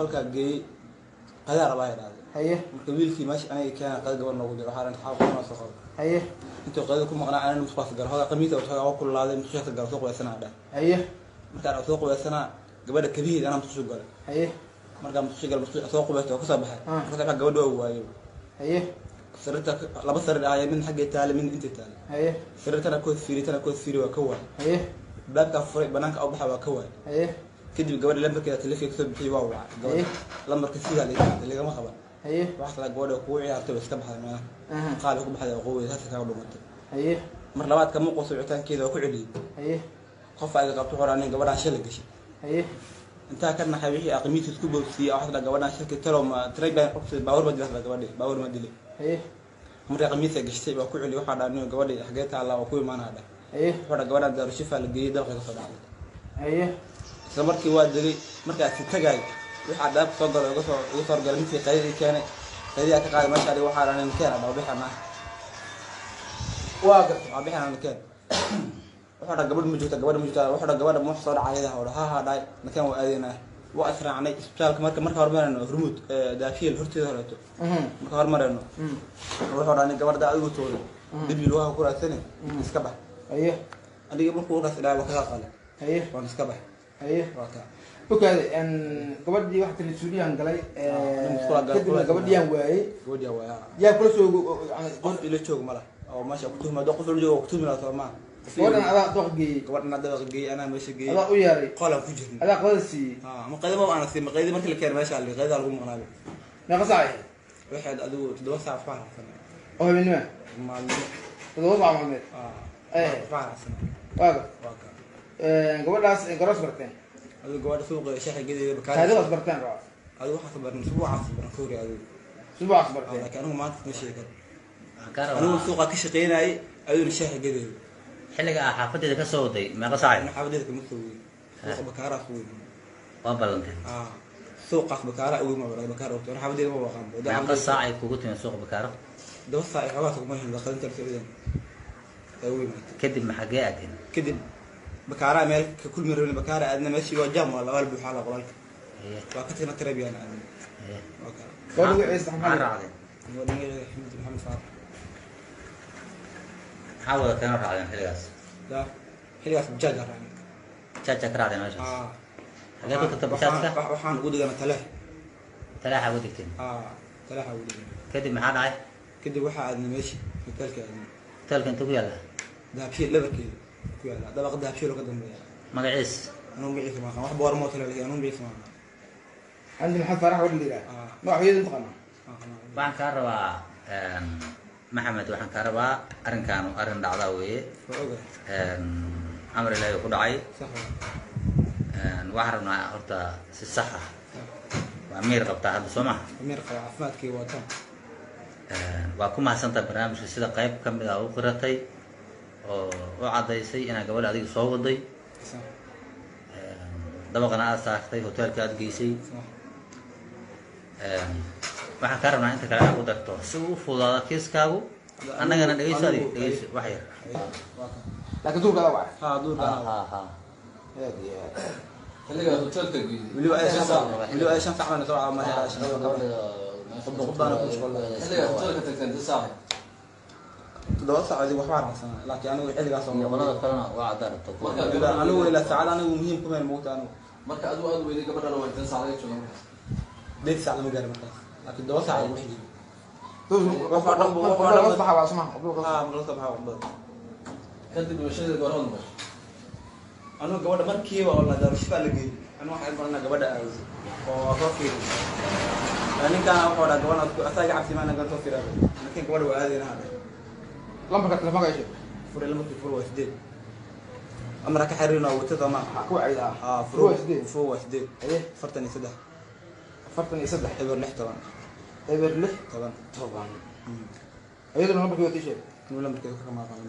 halka geey qadaar baa yiraahdo haye marka wiilkii meesha aniga keen qad gabar noogu jiro waxaan xaaqo soo qabo haye inta qad ku maqnaa aan musqaf gar hada qamiis oo ku laaday musqaf gar soo qabeysana dha haye marka aan soo qabeysana gabadha kabiid ana musqaf gal haye marka musqaf soo qabeysay oo ka soo baxay marka gabadha oo waayo haye sirta laba sir ah min xagga taale min inta taale haye sirtana ko fiiri waa ka waa haye baabka furay banaanka oo baxa waa ka waa haye kadib gabadha lambarkeeda telefoonka soo bixiyay waa waa gabadha lambarka sida laga ma qaban haye wax la gabadha ku ciyaartay iska baxday meelaha qaal ku baxday oo qoway taas ka dhumatay haye mar labaad kama qoso wicitaankeeda ku celiyay haye qof ay qabto horaan gabadha shil gashay haye inta ka naxay wixii aqmiis isku boobsiyay wax la gabadha shilka talo ma trayga qabtay baawar ma dilay gabadha baawar ma dilay haye marka aqmiis ay gashay waa ku celiyay waxa dhaanay gabadha xageeta Allah waa ku imaanada haye waxa gabadha daaro shifa la geeyay dalka ka soo dhacay haye isla markii waa dilay markaas tagay waxa daab soo galay uga soo galay intii qaydii keenay qaydii ka qaaday meesha ari waxa aanan keenay bixana waa bixana keen waxa gabadh ma joogta waxa gabadha ma soo dhacay ha dhaay nakan waa aadina waa asraacnay isbitaalka marka hormarayno hormuud daafiil horteeda horeeto marka hormarayno waxa dhaanay gabadha adigu toodo dibil waxa ku raadsanay iska bax haye adiga markuu uga sidaa waxa ka qalay haye waan iska bax haye waata okaade gabadhii wax kale suuliyan galay kadibna gabadhiyaan waayay yaa kula soo qof ila joog mala oo meesha ku tuhmado qof ila joog ku tuhmado Soomaa gabadhan adaa doq geeyay gabadhan adaa geeyay ana meesha geeyay adaa u yeeray qolan ku jirnay adaa qadasi ma qadamo ana si ma qadimo markii la keenay meesha ali qadada lagu maqnaabay meeqa saac waxaad adigu 7 saac faarsan oo habeenimo maalmo 7 saac maalmeed faarsan waaga gabadhaas garoos barteen adigu gabadha suuqa shaxay geeyay bakaar taariikhdas barteen baa adigu waxa sabarna subuucaas barna koori adigu subuucaas barteen laakiin anigu maanta ma sheegan anigu suuqa ka shaqeynay adigu shaxay geeyay xilliga xaafadeeda ka soo waday meeqa saac xaafadeeda kama soo waday suuqa bakaara soo waday waa balantay suuqa bakaara ugu ma wada bakaara oo xaafadeeda ma waqan meeqa saac ay kugu timid suuqa bakaara 2 saac xogaa kuma hin daqaynta fiidan kadib ma xagee aadeen kadib bakaara meel ka kulmi rabin bakaara aadna meeshii waa jam wala wal buuxa la qolka waa ka tina tarabiyan aan gabadhu ay isticmaalaan raacday Maxamed Faar حاول كانوا راعين حلقاس لا حلقاس بجاجة راعين جاجة كراعين ماشي هذا كنت تبشاتك وحان ودي أنا تلاحة وديكتين تلاحة ودي كدي محاد عاي كدي واحد أنا ماشي مثلك يعني تلك أنت ويلا ذهب شيء لبكي ويلا ده بقى ذهب شيء لو قدم لي ما قعيس أنا مقعيس ما واحد بوار موت اللي أنا مقعيس ما عندي محل فرح ولا لا ما هو يدن تقنا بان كهربا محمد waxaan ka rabaa arinkan arin dhacda weeye amar ilaahay ku dhacay waxaan rabnaa horta si sax ah waa miir qabtaa hadda Soomaa miir qaba caafimaadkii waatan waa ku mahadsantahay barnaamijka sida qayb kamid ah u qiratay oo u cadaysay inaa gabadha adiga soo waday dabaqana aad saartay hotelka aad geysay waxaan ka rabnaa inta kale aad u darto si uu fududaado kiiskaagu annagana dhageyso wax yar laakiin duurka waa duurka ha xilliga hotelka geeyay wili ay shan saacana soo caawma heeraa shaqada qodana ku shaqada xilliga hotelka tagteen saac 7 saacadood wax waan xasan laakiin anigu xilligaas oo gobolada kalena waa cadaalad anigu ila saacad anigu muhiim kuma moogta anigu marka aad weynay gabadhana waa inta saac laga joogo markaas 8 saac ma gaar markaas laakiin 7 saac wax jiro waxa waxa waa Soomaa ma sabxa wada kadib washada gooraan ma anu gabadha markiiba oo la darshifa la geeyay anu waxaan qornaa gabadha oo roofii ninkan waxa wada gabadha asaga cabsi ma naga soo fiiray laakiin gabadha waa aadina hada lambarka telefoonka ay sheeg fure lambarka fure waa 8 amra ka xiriirna wata ma ku cayda fure 8 aye 43 43 eber 6 eber 6 طبعا ayadoo lambarka wati sheeg lambarka ka ma qaan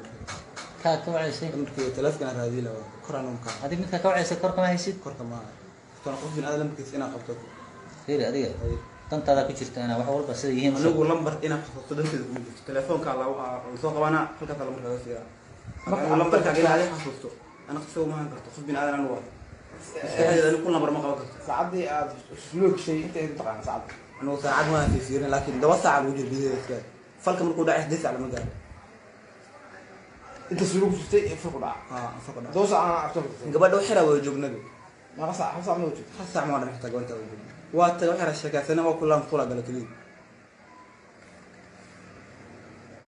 ka wacaysi lambarka telefoonka raadii la koraan ka hadii midka ka wacaysi korka ma haysid korka ma tan qof bin adam lambarkiisa ina qabto fiiri adiga tantada ku jirta ana wax walba sida yihiin anigu lambar ina qabto danteeda ku jirto telefoonka la soo qabana halka lambarka laga fiira anigu lambarka ila ay xasuusto ana qofo ma karto qof bin adam anu أنا كل نمبر ما قبلت ساعدي سلوك شيء أنت تقع ساعد أنا ساعات ما في سيرين لكن ده وسع على وجه البيت كده فالك من كودا إحدث على مجال أنت سلوك شيء فقدع فقط دوس أنا أكتب قبل ده حرا وجوب نبي ما قصع حصع موجود حسع ما نحتاج وأنت وجوب وقت وحرا الشكاة سنة وكلها مطولة قال كلي